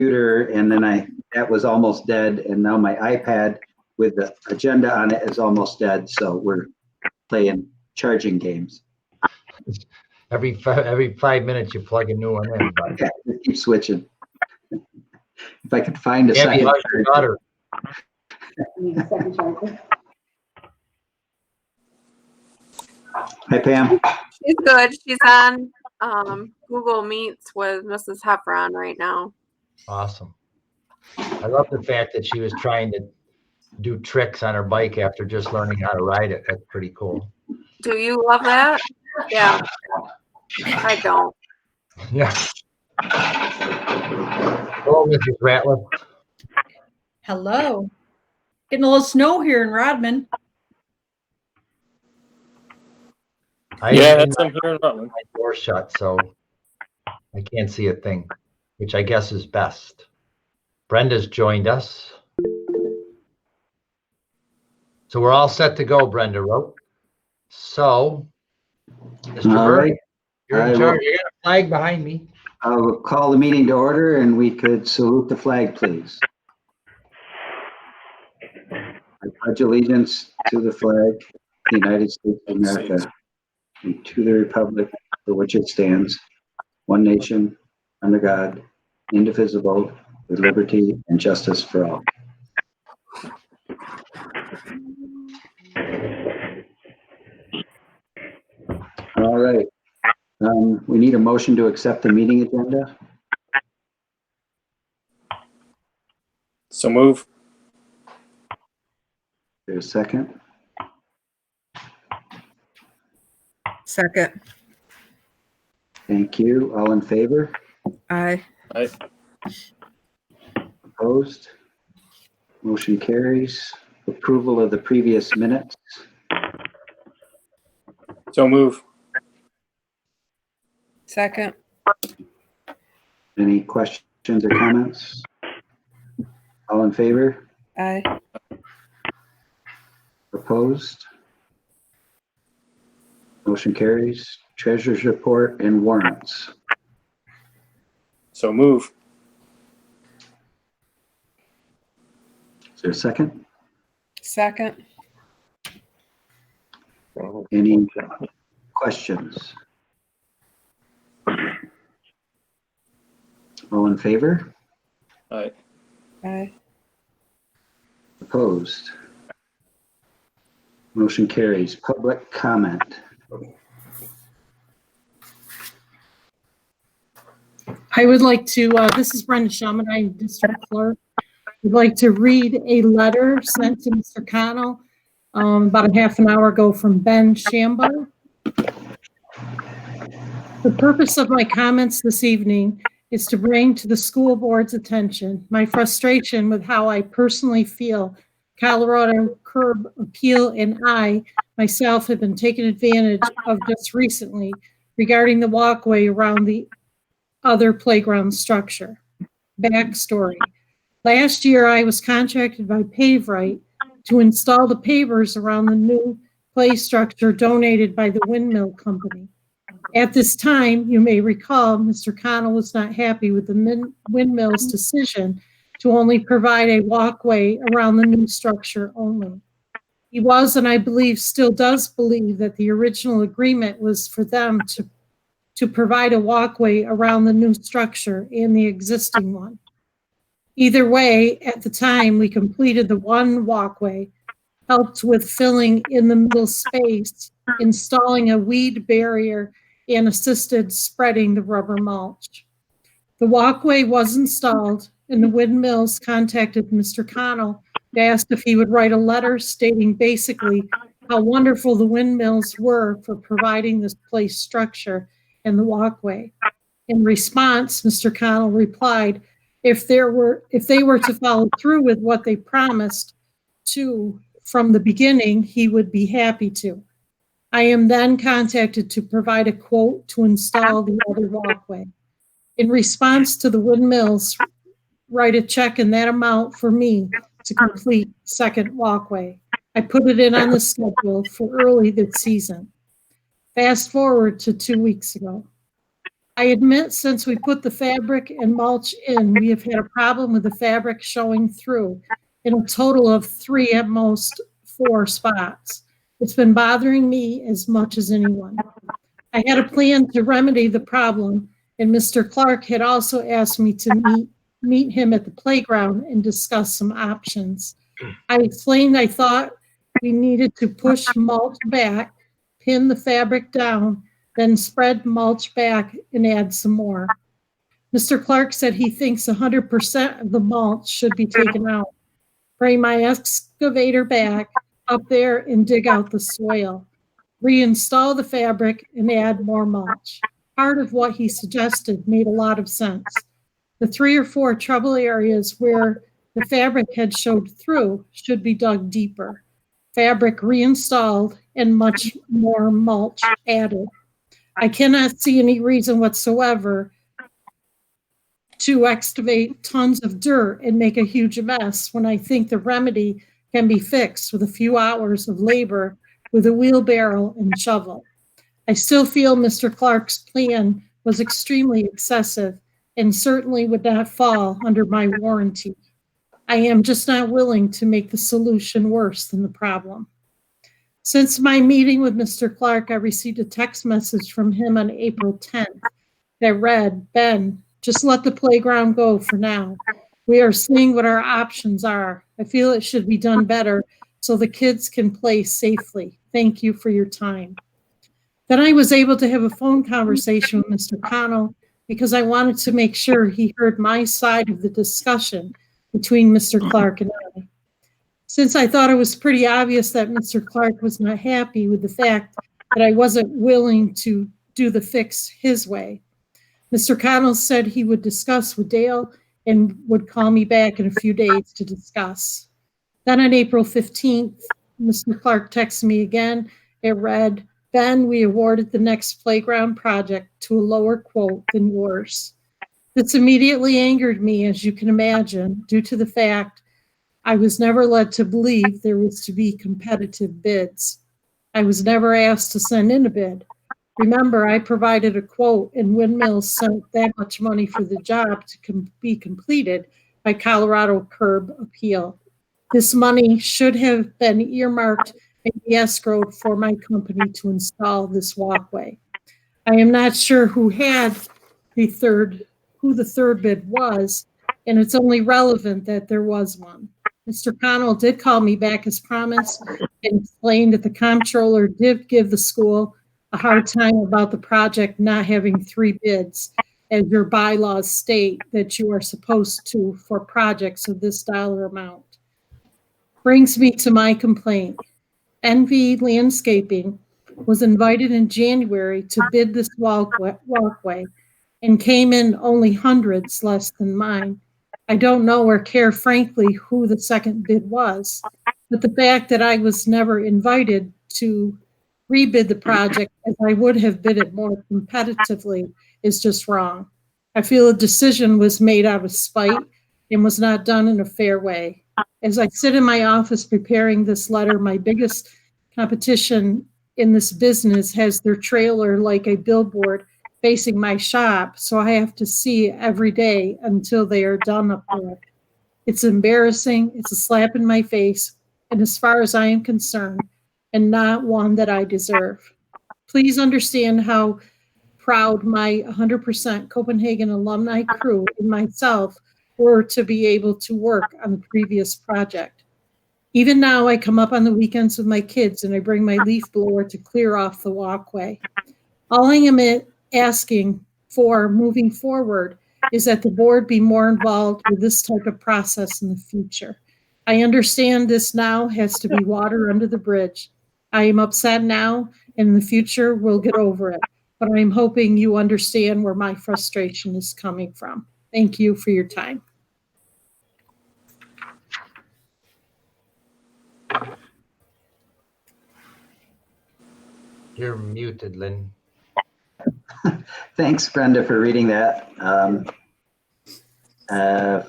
computer, and then that was almost dead, and now my iPad with the agenda on it is almost dead, so we're playing charging games. Every 5 minutes you plug a new one in. But Yeah, just keep switching. If I could find a Gabby, second. how's your daughter? Need a second charger. Hi, Pam. She's good. She's on Google Meets with Mrs. Heffron right now. Awesome. I love the fact that she was trying to do tricks on her bike after just learning how to ride it. That's pretty cool. Do you love that? Yeah. I don't. Yeah. Hello, Mrs. Rattler. Hello. Getting a little snow here in Rodman. It's here in Rutland. My door shut, so I can't see a thing, which I guess is best. Brenda's joined us. So we're all set to go, Brenda wrote. So, Mr. All Bird, right. you're in charge. You got a flag behind me. I'll call the meeting to order, and we could salute the flag, please. I pledge allegiance to the flag, the United States of America, and to the republic for which it stands, one nation, under God, indivisible, with liberty and justice for all. All right. We need a motion to accept the meeting agenda. So move. There's a second. Second. Thank you. All in favor? Aye. Aye. Opposed? Motion carries. Approval of the previous minutes. So move. Second. Any questions or comments? All in favor? Aye. Opposed? Motion carries. Treasurer's report and warrants. So move. Is there a second? Second. Any questions? All in favor? Aye. Aye. Opposed? Motion carries. Public comment. I would like to, this is Brenda Shamanine, District Clerk. I'd like to read a letter sent to Mr. Connell about a half an hour ago from Ben Shambo. The purpose of my comments this evening is to bring to the school board's attention my frustration with how I personally feel Colorado Curb Appeal and I myself have been taken advantage of just recently regarding the walkway around the other playground structure. Backstory. Last year, I was contracted by PaveRight to install the pavers around the new play structure donated by the windmill company. At this time, you may recall, Mr. Connell was not happy with the windmill's decision to only provide a walkway around the new structure only. He was, and I believe still does believe, that the original agreement was for them to provide a walkway around the new structure and the existing one. Either way, at the time, we completed the one walkway, helped with filling in the middle space, installing a weed barrier, and assisted spreading the rubber mulch. The walkway was installed, and the windmills contacted Mr. Connell to ask if he would write a letter stating basically how wonderful the windmills were for providing this play structure and the walkway. In response, Mr. Connell replied, if they were to follow through with what they promised to from the beginning, he would be happy to. I am then contacted to provide a quote to install the other walkway. In response to the windmills, write a check in that amount for me to complete second walkway. I put it in on the schedule for early this season. Fast forward to 2 weeks ago. I admit since we put the fabric and mulch in, we have had a problem with the fabric showing through in a total of 3 at most 4 spots. It's been bothering me as much as anyone. I had a plan to remedy the problem, and Mr. Clark had also asked me to meet him at the playground and discuss some options. I explained I thought we needed to push mulch back, pin the fabric down, then spread mulch back and add some more. Mr. Clark said he thinks 100% of the mulch should be taken out. Bring my excavator back up there and dig out the soil. Reinstall the fabric and add more mulch. Part of what he suggested made a lot of sense. The 3 or 4 trouble areas where the fabric had showed through should be dug deeper. Fabric reinstalled and much more mulch added. I cannot see any reason whatsoever to excavate tons of dirt and make a huge mess when I think the remedy can be fixed with a few hours of labor with a wheelbarrow and shovel. I still feel Mr. Clark's plan was extremely excessive and certainly would not fall under my warranty. I am just not willing to make the solution worse than the problem. Since my meeting with Mr. Clark, I received a text message from him on April 10th that read, "Ben, just let the playground go for now. We are seeing what our options are. I feel it should be done better so the kids can play safely. Thank you for your time." Then I was able to have a phone conversation with Mr. Connell because I wanted to make sure he heard my side of the discussion between Mr. Clark and I. Since I thought it was pretty obvious that Mr. Clark was not happy with the fact that I wasn't willing to do the fix his way, Mr. Connell said he would discuss with Dale and would call me back in a few days to discuss. Then on April 15th, Mr. Clark texted me again. It read, "Ben, we awarded the next playground project to a lower quote than yours." This immediately angered me, as you can imagine, due to the fact I was never led to believe there was to be competitive bids. I was never asked to send in a bid. Remember, I provided a quote and Windmills sent that much money for the job to be completed by Colorado Curb Appeal. This money should have been earmarked and escrowed for my company to install this walkway. I am not sure who the third bid was, and it's only relevant that there was one. Mr. Connell did call me back as promised and explained that the comptroller did give the school a hard time about the project not having 3 bids, as your bylaws state that you are supposed to for projects of this dollar amount. Brings me to my complaint. NV Landscaping was invited in January to bid this walkway and came in only hundreds less than mine. I don't know or care, frankly, who the second bid was, but the fact that I was never invited to rebid the project as I would have bid it more competitively is just wrong. I feel a decision was made out of spite and was not done in a fair way. As I sit in my office preparing this letter, my biggest competition in this business has their trailer like a billboard facing my shop, so I have to see it every day until they are done up there. It's embarrassing, it's a slap in my face, and as far as I am concerned, and not one that I deserve. Please understand how proud my 100% Copenhagen alumni crew and myself were to be able to work on the previous project. Even now, I come up on the weekends with my kids and I bring my leaf blower to clear off the walkway. All I am asking for moving forward is that the board be more involved with this type of process in the future. I understand this now has to be water under the bridge. I am upset now, and in the future we'll get over it. But I'm hoping you understand where my frustration is coming from. Thank you for your time. You're muted, Lynn. Thanks, Brenda, for reading that. I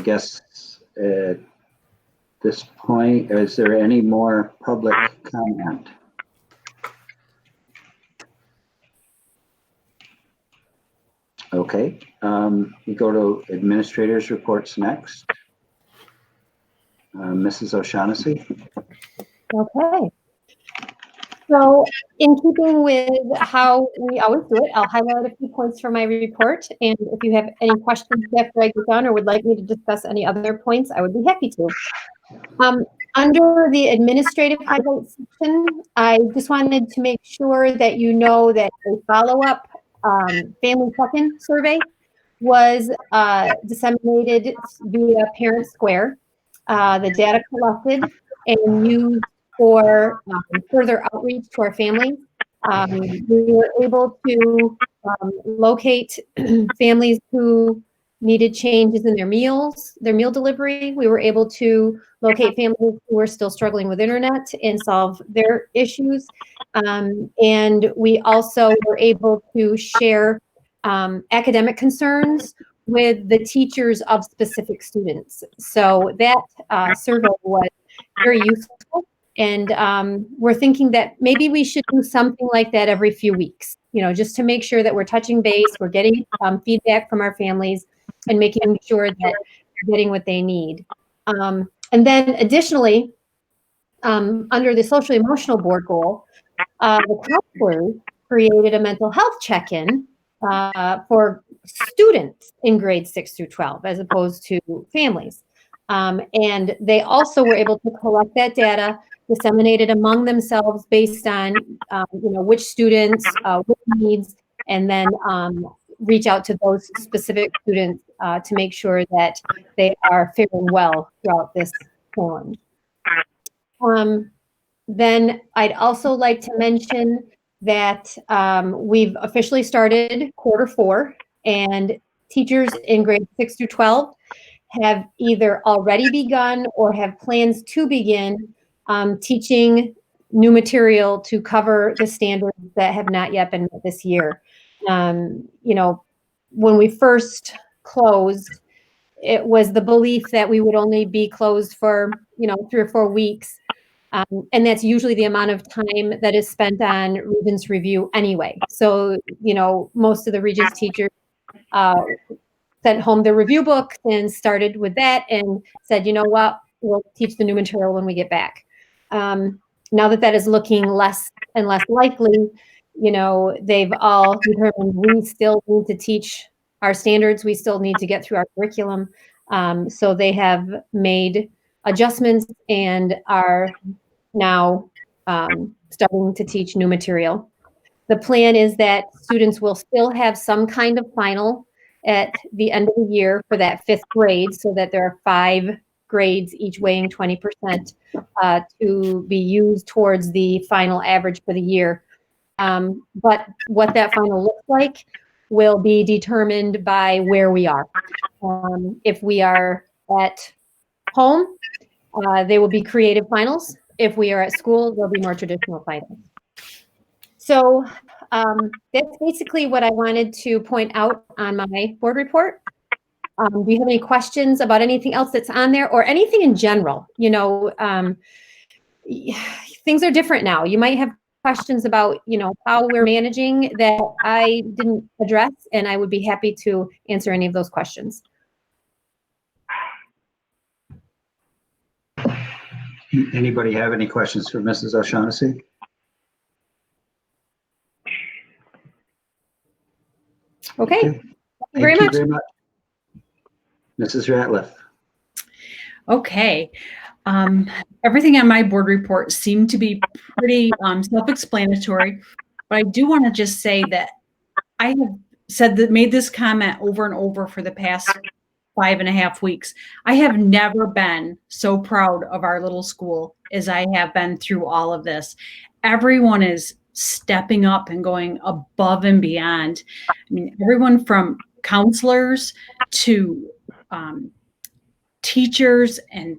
guess at this point, is there any more public comment? Okay, we go to administrators' reports next. Mrs. O'Shaughnessy. Okay. So in keeping with how we always do it, I'll highlight a few points from my report. And if you have any questions after I get done or would like me to discuss any other points, I would be happy to. Under the administrative highlights section, I just wanted to make sure that you know that a follow-up family check-in survey was disseminated via Parent Square. The data collected and used for further outreach to our families. We were able to locate families who needed changes in their meals, their meal delivery. We were able to locate families who were still struggling with internet and solve their issues. And we also were able to share academic concerns with the teachers of specific students. So that survey was very useful. And we're thinking that maybe we should do something like that every few weeks, just to make sure that we're touching base, we're getting feedback from our families and making sure that they're getting what they need. And then additionally, under the social emotional board goal, the counselors created a mental health check-in for students in grades 6 through 12, as opposed to families. And they also were able to collect that data, disseminate it among themselves based on, which students, what needs, and then reach out to those specific students to make sure that they are faring well throughout this challenge. Then I'd also like to mention that we've officially started Q4, and teachers in grades 6 through 12 have either already begun or have plans to begin teaching new material to cover the standards that have not yet been met this year. When we first closed, it was the belief that we would only be closed for 3 or 4 weeks. And that's usually the amount of time that is spent on Regents review anyway. So, most of the Regents teachers sent home their review book and started with that and said, you know what, we'll teach the new material when we get back. Now that is looking less and less likely, they've all determined we still need to teach our standards. We still need to get through our curriculum. So they have made adjustments and are now starting to teach new material. The plan is that students will still have some kind of final at the end of the year for that 5th grade, so that there are 5 grades, each weighing 20%, to be used towards the final average for the year. But what that final looks like will be determined by where we are. If we are at home, they will be creative finals. If we are at school, there'll be more traditional finals. So that's basically what I wanted to point out on my board report. Do you have any questions about anything else that's on there or anything in general? Things are different now. You might have questions about, how we're managing that I didn't address, and I would be happy to answer any of those questions. Anybody have any questions for Mrs. O'Shaughnessy? Okay. Okay. Thank you very much. Mrs. Ratliff. Okay. Everything on my board report seemed to be pretty self-explanatory, but I do want to just say that I have made this comment over and over for the past 5.5 weeks. I have never been so proud of our little school as I have been through all of this. Everyone is stepping up and going above and beyond. I mean, everyone from counselors to teachers and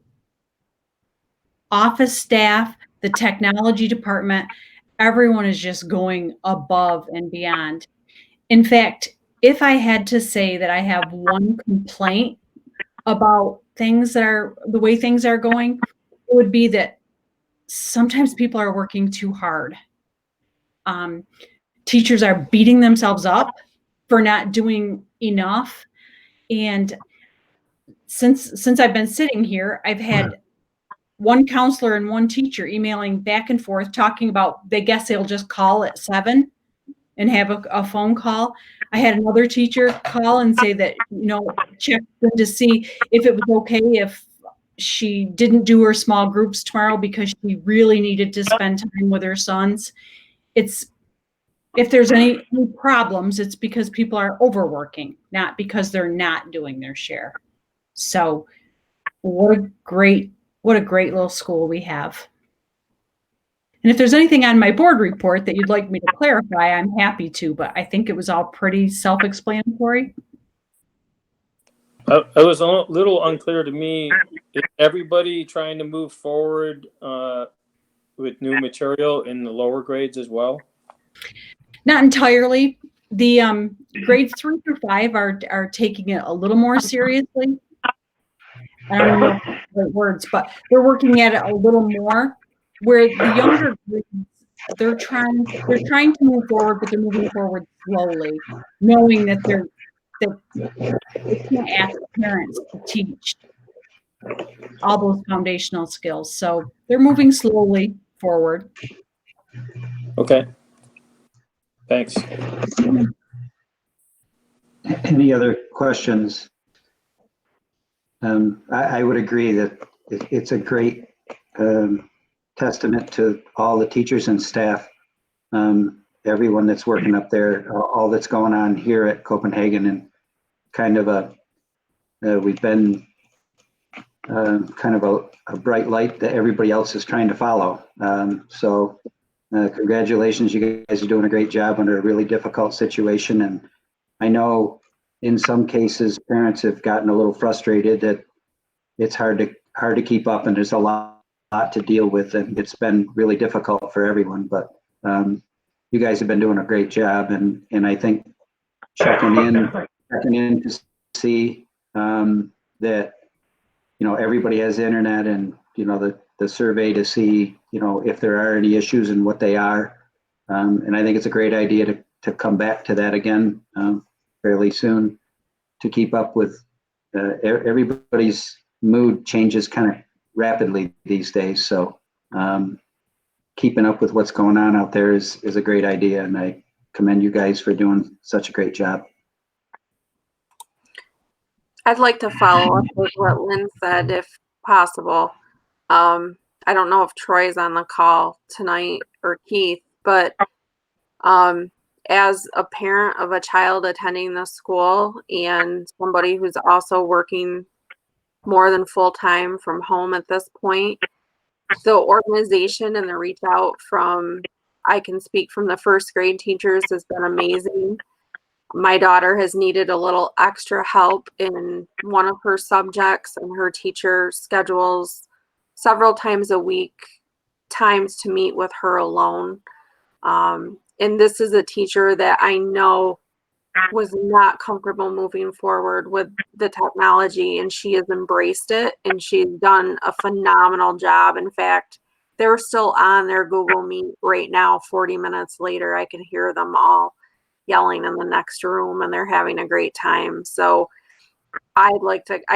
office staff, the technology department, everyone is just going above and beyond. In fact, if I had to say that I have one complaint about the way things are going, it would be that sometimes people are working too hard. Teachers are beating themselves up for not doing enough. And since I've been sitting here, I've had one counselor and one teacher emailing back and forth talking about they guess they'll just call at 7 and have a phone call. I had another teacher call and say that, check to see if it was okay if she didn't do her small groups tomorrow because she really needed to spend time with her sons. If there's any problems, it's because people are overworking, not because they're not doing their share. So what a great little school we have. And if there's anything on my board report that you'd like me to clarify, I'm happy to, but I think it was all pretty self-explanatory. It was a little unclear to me. Is everybody trying to move forward with new material in the lower grades as well? Not entirely. The grades 3 through 5 are taking it a little more seriously. I don't know the right words, but they're working at it a little more. Where the younger grades, they're trying to move forward, but they're moving forward slowly, knowing that they can't ask parents to teach all those foundational skills. So they're moving slowly forward. Okay. Thanks. Any other questions? I would agree that it's a great testament to all the teachers and staff, everyone that's working up there, all that's going on here at Copenhagen, and kind of we've been kind of a bright light that everybody else is trying to follow. So congratulations, you guys are doing a great job under a really difficult situation. And I know in some cases parents have gotten a little frustrated that it's hard to keep up, and there's a lot to deal with, and it's been really difficult for everyone. But you guys have been doing a great job, and I think checking in to see that everybody has internet, and the survey to see if there are any issues and what they are, and I think it's a great idea to come back to that again fairly soon, to keep up with everybody's mood changes kind of rapidly these days. So keeping up with what's going on out there is a great idea, and I commend you guys for doing such a great job. I'd like to follow up with what Lynn said, if possible. I don't know if Troy's on the call tonight or Keith, but as a parent of a child attending the school and somebody who's also working more than full time from home at this point, the organization and the reach out from, I can speak from the first grade teachers, has been amazing. My daughter has needed a little extra help in one of her subjects, and her teacher schedules several times a week times to meet with her alone. And this is a teacher that I know was not comfortable moving forward with the technology, and she has embraced it, and she's done a phenomenal job. In fact, they're still on their Google Meet right now. 40 minutes later, I can hear them all yelling in the next room, and they're having a great time. So I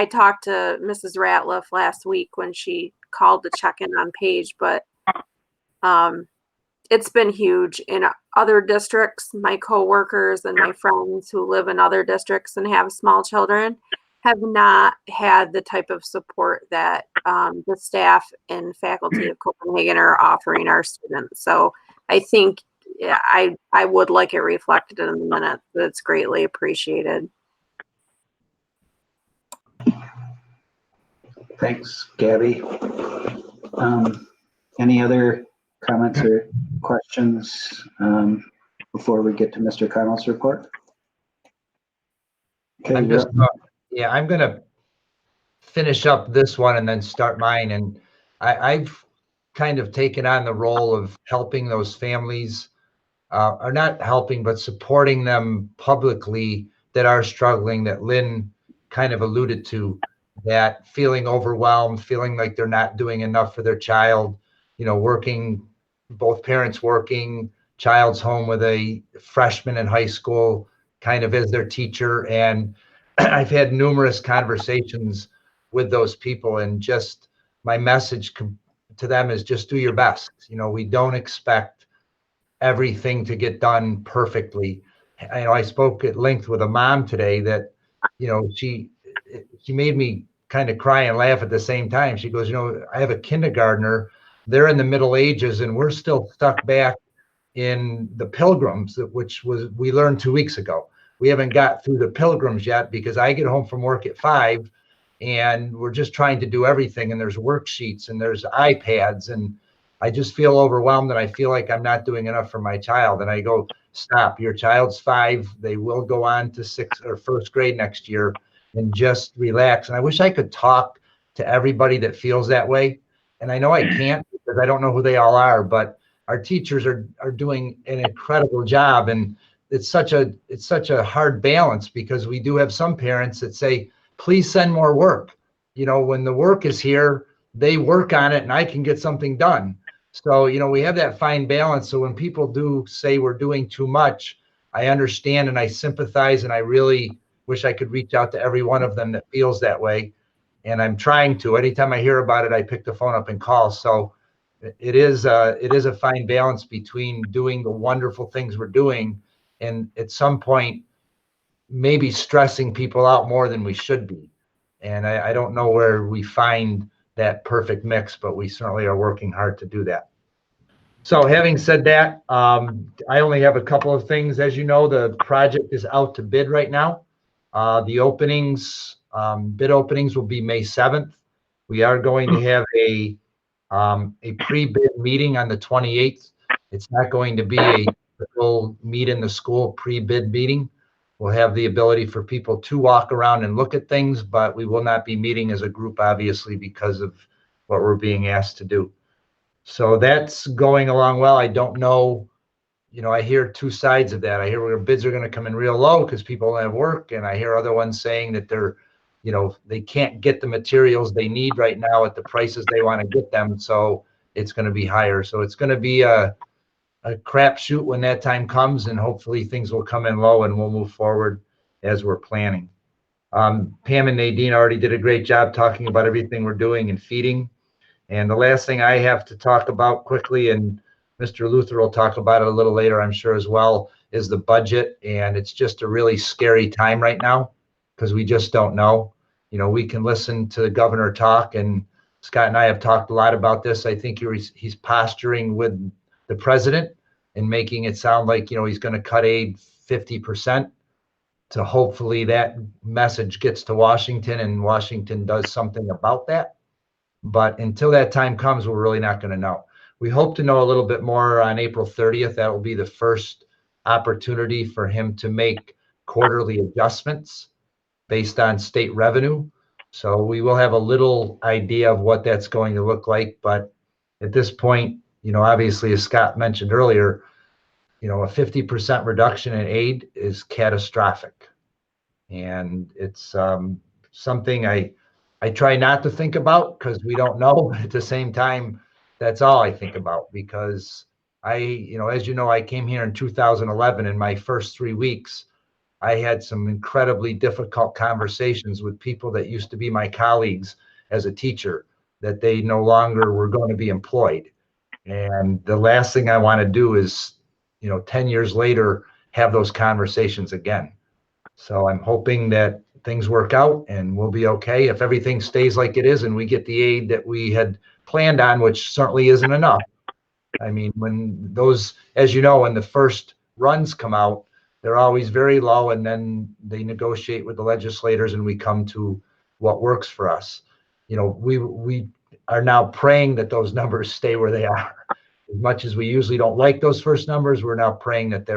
talked to Mrs. Ratliff last week when she called to check in on Paige, but it's been huge in other districts. My coworkers and my friends who live in other districts and have small children have not had the type of support that the staff and faculty of Copenhagen are offering our students. So I think I would like it reflected in the minutes. That's greatly appreciated. Thanks, Gabby. Any other comments or questions before we get to Mr. Connell's report? Okay, I'm going to finish up this one and then start mine. And I've kind of taken on the role of helping those families, or not helping, but supporting them publicly that are struggling, that Lynn kind of alluded to, that feeling overwhelmed, feeling like they're not doing enough for their child, working, both parents working, child's home with a freshman in high school, kind of as their teacher. And I've had numerous conversations with those people, and just my message to them is just do your best. We don't expect everything to get done perfectly. I spoke at length with a mom today that, she made me kind of cry and laugh at the same time. She goes, I have a kindergartner, they're in the Middle Ages and we're still stuck back in the Pilgrims, which we learned 2 weeks ago. We haven't got through the Pilgrims yet because I get home from work at 5 and we're just trying to do everything. And there's worksheets and there's iPads, and I just feel overwhelmed and I feel like I'm not doing enough for my child. And I go, stop, your child's 5. They will go on to 6th or 1st grade next year, and just relax. And I wish I could talk to everybody that feels that way. And I know I can't because I don't know who they all are, but our teachers are doing an incredible job. And it's such a hard balance, because we do have some parents that say, please send more work. When the work is here, they work on it and I can get something done. So, we have that fine balance. So when people do say we're doing too much, I understand and I sympathize, and I really wish I could reach out to every one of them that feels that way. And I'm trying to. Anytime I hear about it, I pick the phone up and call. So it is a fine balance between doing the wonderful things we're doing and at some point maybe stressing people out more than we should be. And I don't know where we find that perfect mix, but we certainly are working hard to do that. So having said that, I only have a couple of things. As you know, the project is out to bid right now. The openings, bid openings will be May 7th. We are going to have a pre-bid meeting on the 28th. It's not going to be a typical meet in the school pre-bid meeting. We'll have the ability for people to walk around and look at things, but we will not be meeting as a group, obviously, because of what we're being asked to do. So that's going along well. I don't know, I hear two sides of that. I hear where bids are going to come in real low because people don't have work, and I hear other ones saying that they can't get the materials they need right now at the prices they want to get them, so it's going to be higher. So it's going to be a crapshoot when that time comes, and hopefully things will come in low and we'll move forward as we're planning. Pam and Nadine already did a great job talking about everything we're doing and feeding. And the last thing I have to talk about quickly, and Mr. Luther will talk about it a little later, I'm sure as well, is the budget. And it's just a really scary time right now because we just don't know. We can listen to the governor talk, and Scott and I have talked a lot about this. I think he's posturing with the president and making it sound like, he's going to cut aid 50%. To hopefully that message gets to Washington and Washington does something about that. But until that time comes, we're really not going to know. We hope to know a little bit more on April 30th. That will be the first opportunity for him to make quarterly adjustments based on state revenue. So we will have a little idea of what that's going to look like. But at this point, obviously, as Scott mentioned earlier, a 50% reduction in aid is catastrophic. And it's something I try not to think about because we don't know. But at the same time, that's all I think about, because as you know, I came here in 2011. In my first 3 weeks, I had some incredibly difficult conversations with people that used to be my colleagues as a teacher, that they no longer were going to be employed. And the last thing I want to do is, 10 years later, have those conversations again. So I'm hoping that things work out and we'll be okay. If everything stays like it is and we get the aid that we had planned on, which certainly isn't enough. I mean, when those, as you know, when the first runs come out, they're always very low, and then they negotiate with the legislators and we come to what works for us. We are now praying that those numbers stay where they are. As much as we usually don't like those first numbers, we're now praying that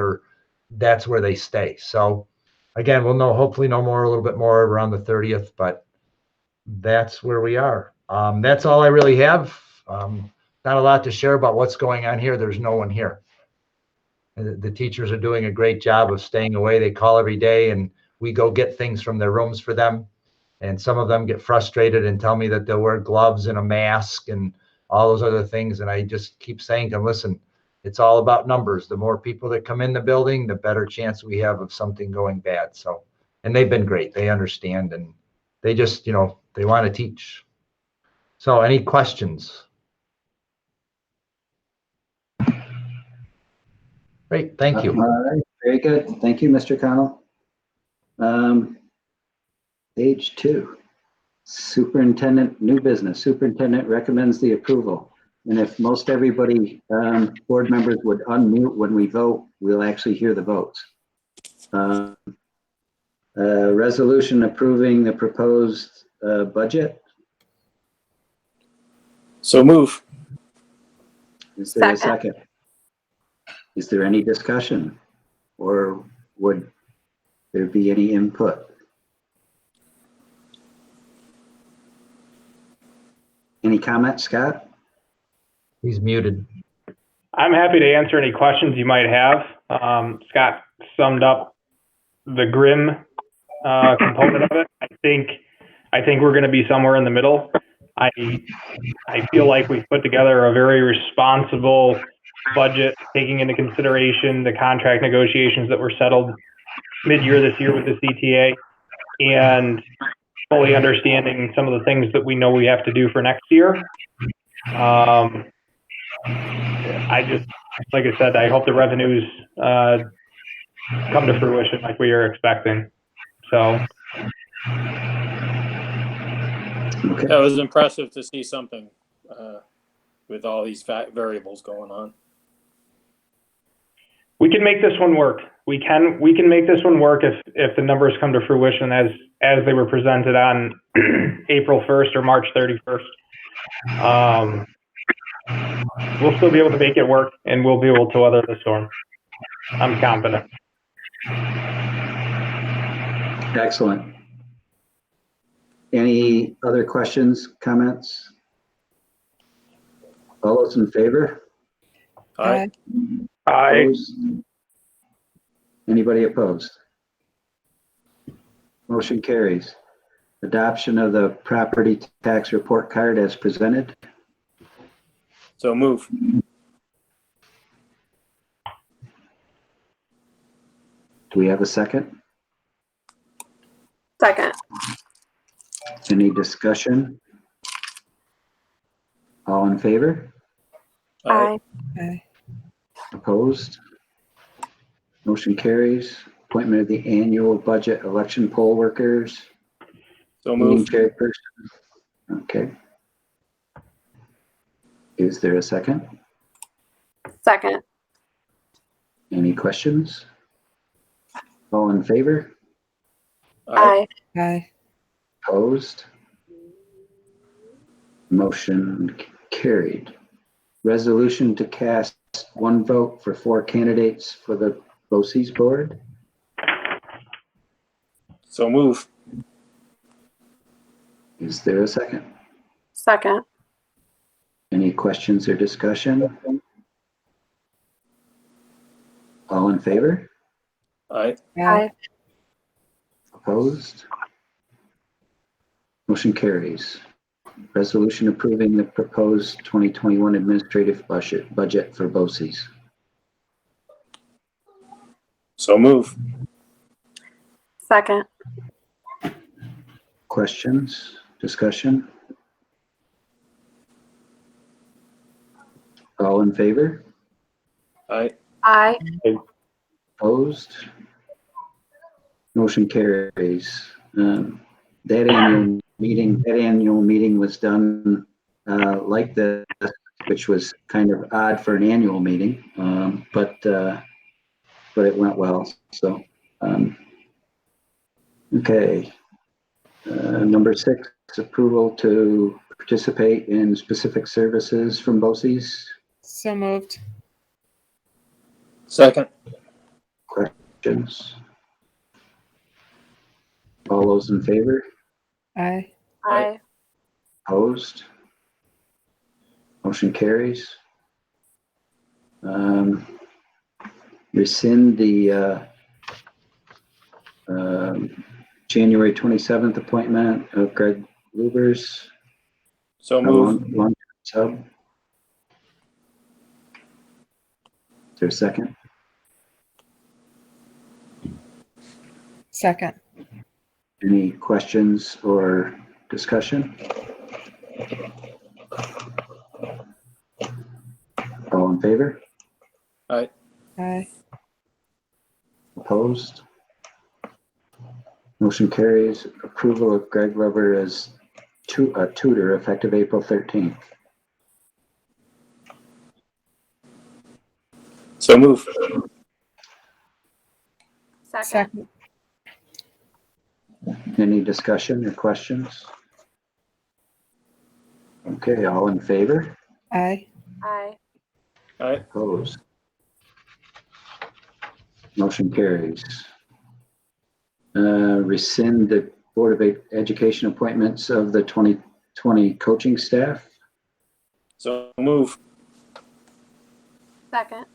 that's where they stay. So again, we'll hopefully know a little bit more around the 30th, but that's where we are. That's all I really have. Not a lot to share about what's going on here. There's no one here. The teachers are doing a great job of staying away. They call every day and we go get things from their rooms for them. And some of them get frustrated and tell me that they'll wear gloves and a mask and all those other things. And I just keep saying to them, listen, it's all about numbers. The more people that come in the building, the better chance we have of something going bad. So, and they've been great. They understand, and they just, they want to teach. So any questions? Great, thank you. All right, very good. Thank you, Mr. Connell. Page 2, Superintendent, new business. Superintendent recommends the approval. And if most everybody, board members would unmute when we vote, we'll actually hear the votes. Resolution approving the proposed budget. So move. Is there a Second. second? Is there any discussion, or would there be any input? Any comments, Scott? He's muted. I'm happy to answer any questions you might have. Scott summed up the grim component of it. I think we're going to be somewhere in the middle. I feel like we've put together a very responsible budget, taking into consideration the contract negotiations that were settled mid-year this year with the CTA, and fully understanding some of the things that we know we have to do for next year. I just, like I said, I hope the revenues come to fruition like we are expecting. So. Okay. That was impressive to see something with all these variables going on. We can make this one work. We can make this one work if the numbers come to fruition as they were presented on April 1st or March 31st. We'll still be able to make it work, and we'll be able to weather the storm. I'm confident. Excellent. Any other questions, comments? All those in favor? Aye. Opposed? Anybody opposed? Motion carries. Adoption of the property tax report card as presented. So move. Do we have a second? Second. Any discussion? All in favor? Aye. Aye. Opposed? Motion carries. Appointment of the annual budget election poll workers. So Meeting move. chairperson. Okay. Is there a second? Second. Any questions? All in favor? Aye. Aye. Opposed? Motion carried. Resolution to cast one vote for 4 candidates for the BOCES board. So move. Is there a second? Second. Any questions or discussion? All in favor? Aye. Aye. Opposed? Motion carries. Resolution approving the proposed 2021 administrative budget for BOCES. So move. Second. Questions, discussion? All in favor? Aye. Aye. Opposed? Motion carries. That annual meeting was done like this, which was kind of odd for an annual meeting, but it went well. So, okay. Number 6, approval to participate in specific services from BOCES. So moved. Second. Questions? All those in favor? Aye. Aye. Opposed? Motion carries. Rescind the January 27th appointment of Greg Lubers. So move. Long-term sub. there a second? Second. Any questions or discussion? All in favor? Aye. Opposed? Motion carries. Approval of Greg Lover as a tutor effective April 13th. So move. Second. Second. Any discussion or questions? Okay, all in favor? Aye. Aye. Aye. Opposed? Motion carries. Rescind the Board of Education appointments of the 2020 coaching staff. So move. Second.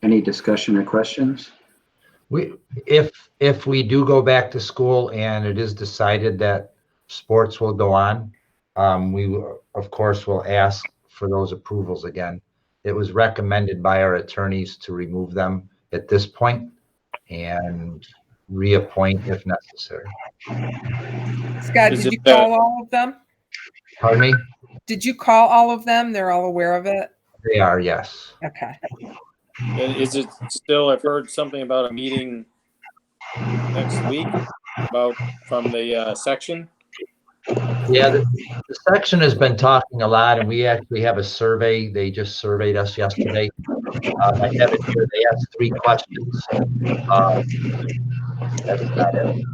Any discussion or questions? If we do go back to school and it is decided that sports will go on, we of course will ask for those approvals again. It was recommended by our attorneys to remove them at this point and reappoint if necessary. Scott, Is did it, you call all of them? Pardon me? Did you call all of them? They're all aware of it? They are, yes. Okay. Is it still, I've heard something about a meeting next week from the section. Yeah, the section has been talking a lot, and we actually have a survey. They just surveyed us yesterday. I have it here. They asked 3 questions. That's not it.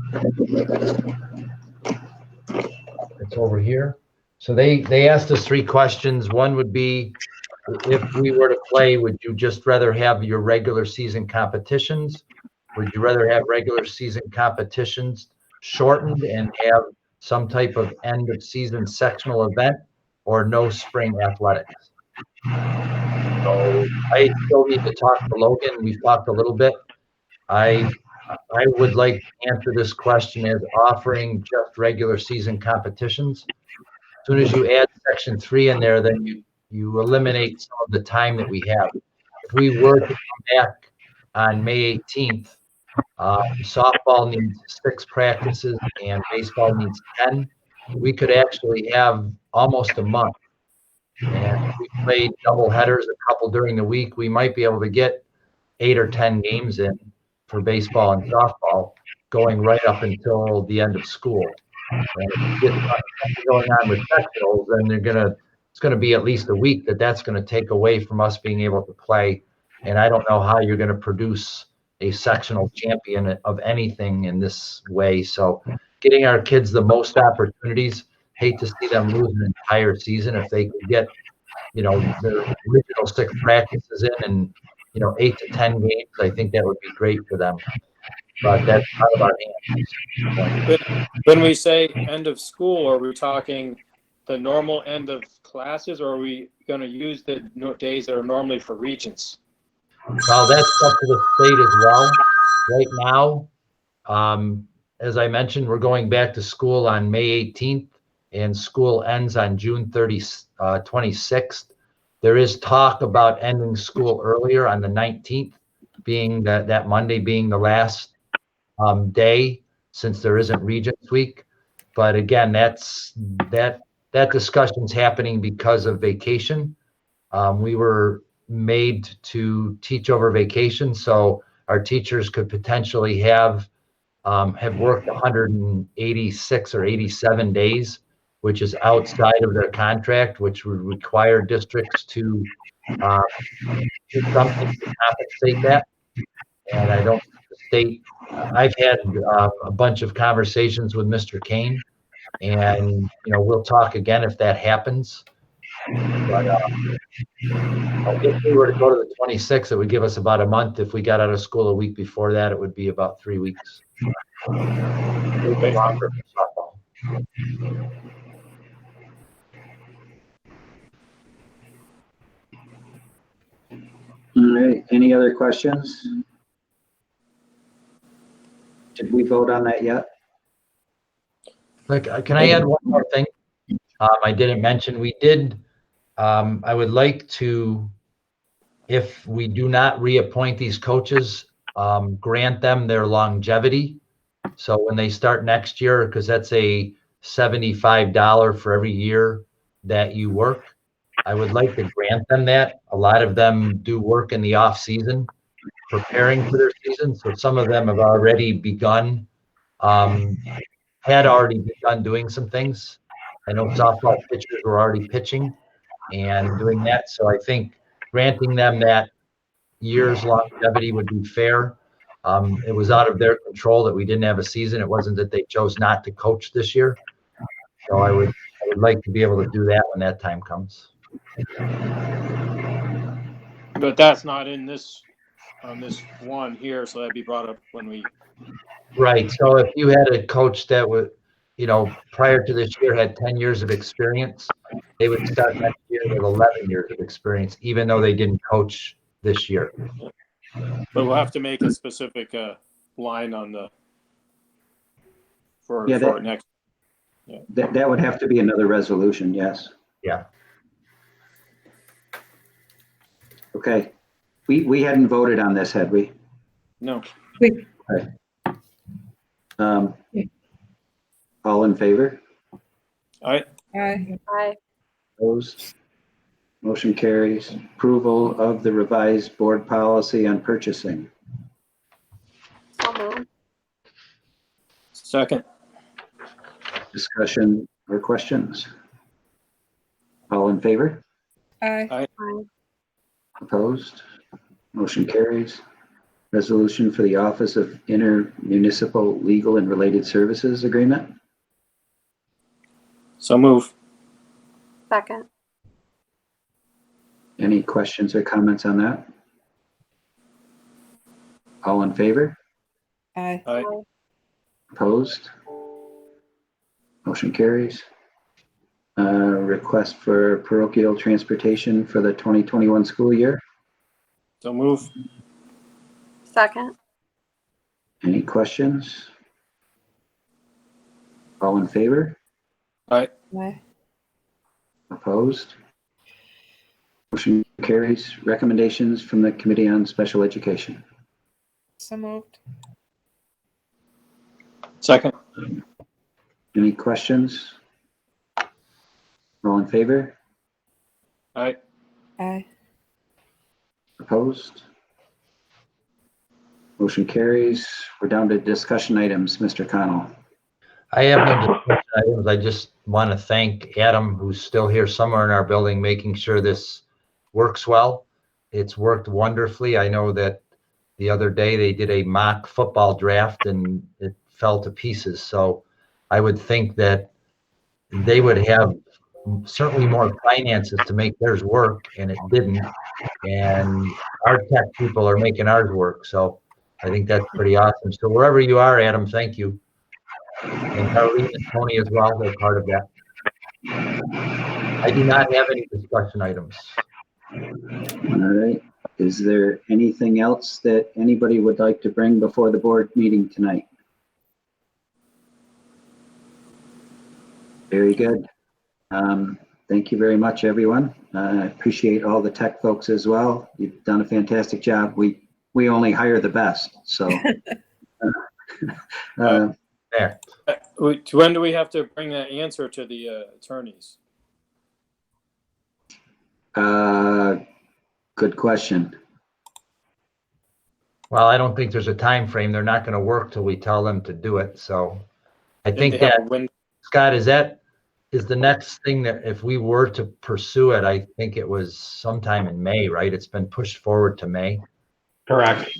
It's over here. So they asked us 3 questions. One would be, if we were to play, would you just rather have your regular season competitions? Would you rather have regular season competitions shortened and have some type of end of season sectional event, or no spring athletics? So I still need to talk to Logan. We've talked a little bit. I would like to answer this question as offering just regular season competitions. As soon as you add section 3 in there, then you eliminate some of the time that we have. If we were to come back on May 18th, softball needs 6 practices and baseball needs 10. We could actually have almost a month. And if we played double headers, a couple during the week, we might be able to get 8 or 10 games in for baseball and softball, going right up until the end of school. And if you get something going on with sectionals, then it's gonna be at least a week that's gonna take away from us being able to play. And I don't know how you're gonna produce a sectional champion of anything in this way. So getting our kids the most opportunities, hate to see them lose an entire season. If they could get, their original 6 practices in and, 8 to 10 games, I think that would be great for them. But that's out of our hands. When we say end of school, are we talking the normal end of classes, or are we going to use the days that are normally for regents? Well, that's up to the state as well. Right now, as I mentioned, we're going back to school on May 18th, and school ends on June 26th. There is talk about ending school earlier on the 19th, being that Monday being the last day, since there isn't Regents Week. But again, that discussion's happening because of vacation. We were made to teach over vacation, so our teachers could potentially have worked 186 or 87 days, which is outside of their contract, which would require districts to do something to compensate that. And I don't think the state. I've had a bunch of conversations with Mr. Kane, and we'll talk again if that happens. But if we were to go to the 26th, it would give us about a month. If we got out of school a week before that, it would be about 3 weeks. Longer for softball. All right, any other questions? Did we vote on that yet? Can I add one more thing? I didn't mention, we did, I would like to if we do not reappoint these coaches, grant them their longevity. So when they start next year, because that's a $75 for every year that you work, I would like to grant them that. A lot of them do work in the off season, preparing for their season. So some of them have already begun, had already begun doing some things. I know softball pitchers were already pitching and doing that. So I think granting them that year's longevity would be fair. It was out of their control that we didn't have a season. It wasn't that they chose not to coach this year. So I would like to be able to do that when that time comes. But that's not in this, on this one here, so that'd be brought up when we, Right. So if you had a coach that would, prior to this year had 10 years of experience, they would start next year with 11 years of experience, even though they didn't coach this year. but we'll have to make a specific line on the, for Yeah, next. That would have to be another resolution, yes. Yeah. Okay. We hadn't voted on this, had we? No. All in favor? Aye. Aye. Opposed? Motion carries. Approval of the revised board policy on purchasing. So moved. Second. Discussion or questions? All in favor? Aye. Aye. Opposed? Motion carries. Resolution for the Office of Intermunicipal Legal and Related Services Agreement. So move. Second. Any questions or comments on that? All in favor? Aye. Aye. Opposed? Motion carries. Request for parochial transportation for the 2021 school year. So move. Second. Any questions? All in favor? Aye. Aye. Opposed? Motion carries. Recommendations from the Committee on Special Education. So moved. Second. Any questions? All in favor? Aye. Aye. Opposed? Motion carries. We're down to discussion items. Mr. Connell. I have no discussion items. I just want to thank Adam, who's still here somewhere in our building, making sure this works well. It's worked wonderfully. I know that the other day they did a mock football draft and it fell to pieces. So I would think that they would have certainly more finances to make theirs work, and it didn't. And our tech people are making ours work. So I think that's pretty awesome. So wherever you are, Adam, thank you. And Harleen and Tony as well, they're part of that. I do not have any discussion items. All right. Is there anything else that anybody would like to bring before the board meeting tonight? Very good. Thank you very much, everyone. I appreciate all the tech folks as well. You've done a fantastic job. We only hire the best, so. There. When do we have to bring that answer to the attorneys? Good question. Well, I don't think there's a time frame. They're not going to work till we tell them to do it. So I think They have that, a win- Scott, is the next thing that if we were to pursue it, I think it was sometime in May, right? It's been pushed forward to May. Correct.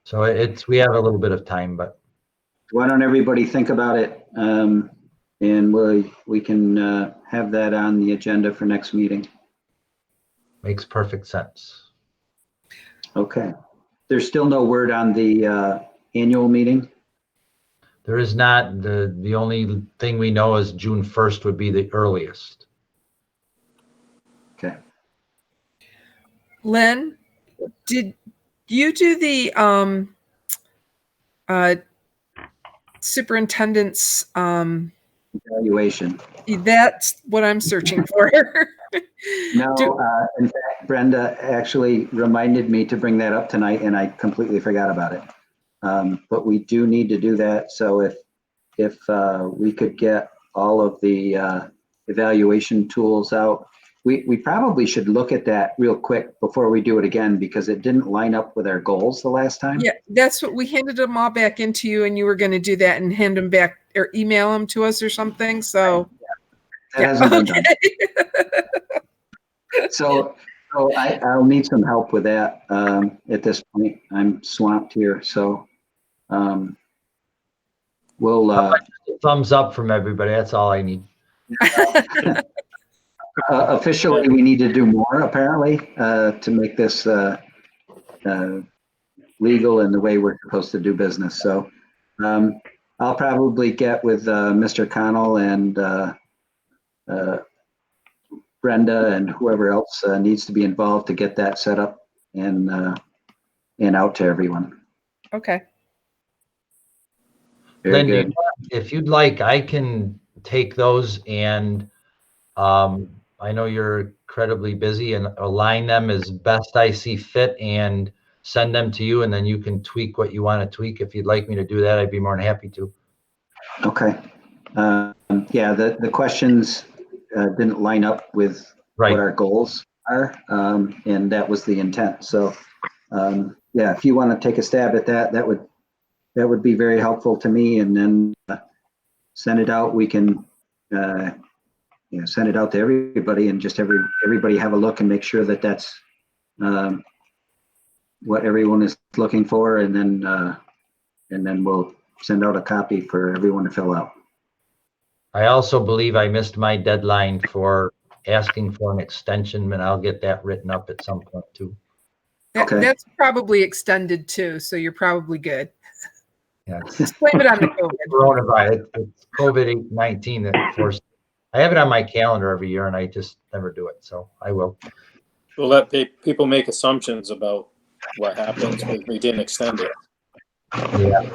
So we have a little bit of time, but Why don't everybody think about it? And we can have that on the agenda for next meeting. makes perfect sense. Okay. There's still no word on the annual meeting? There is not. The only thing we know is June 1st would be the earliest. Okay. Lynn, did you do the superintendent's evaluation. That's what I'm searching for. No, Do- in fact, Brenda actually reminded me to bring that up tonight, and I completely forgot about it. But we do need to do that. So if we could get all of the evaluation tools out, we probably should look at that real quick before we do it again, because it didn't line up with our goals the last time. Yeah, that's what we handed them all back into you, and you were going to do that and hand them back or email them to us or something. So That hasn't been done. So I'll need some help with that at this point. I'm swamped here, so we'll Thumbs up from everybody. That's all I need. officially we need to do more apparently to make this legal in the way we're supposed to do business. So I'll probably get with Mr. Connell and Brenda and whoever else needs to be involved to get that set up and out to everyone. Okay. Very Lindy, good. if you'd like, I can take those and I know you're incredibly busy, and align them as best I see fit and send them to you, and then you can tweak what you want to tweak. If you'd like me to do that, I'd be more than happy to. Okay. Yeah, the questions didn't line up with Right. what our goals are, and that was the intent. So, yeah, if you want to take a stab at that, that would be very helpful to me, and then send it out. We can send it out to everybody, and just everybody have a look and make sure that that's what everyone is looking for, and then we'll send out a copy for everyone to fill out. I also believe I missed my deadline for asking for an extension, and I'll get that written up at some point too. Okay. That's probably extended too, so you're probably good. Yeah. Just blame it on the COVID. Coronavirus, it's COVID-19 that forced. I have it on my calendar every year, and I just never do it. So I will. We'll let people make assumptions about what happens if we didn't extend it. Yeah.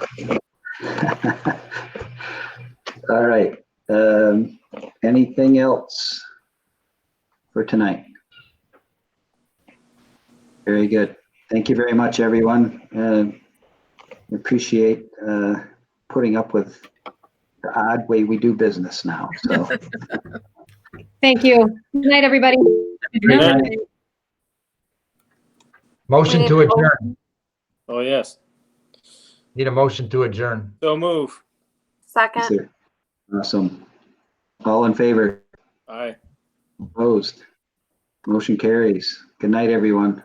All right. Anything else for tonight? Very good. Thank you very much, everyone. Appreciate putting up with the odd way we do business now. So, Thank you. Good night, everybody. Good night. Motion to adjourn. Oh, yes. Need a motion to adjourn. So move. Second. awesome. All in favor? Aye. Opposed? Motion carries. Good night, everyone.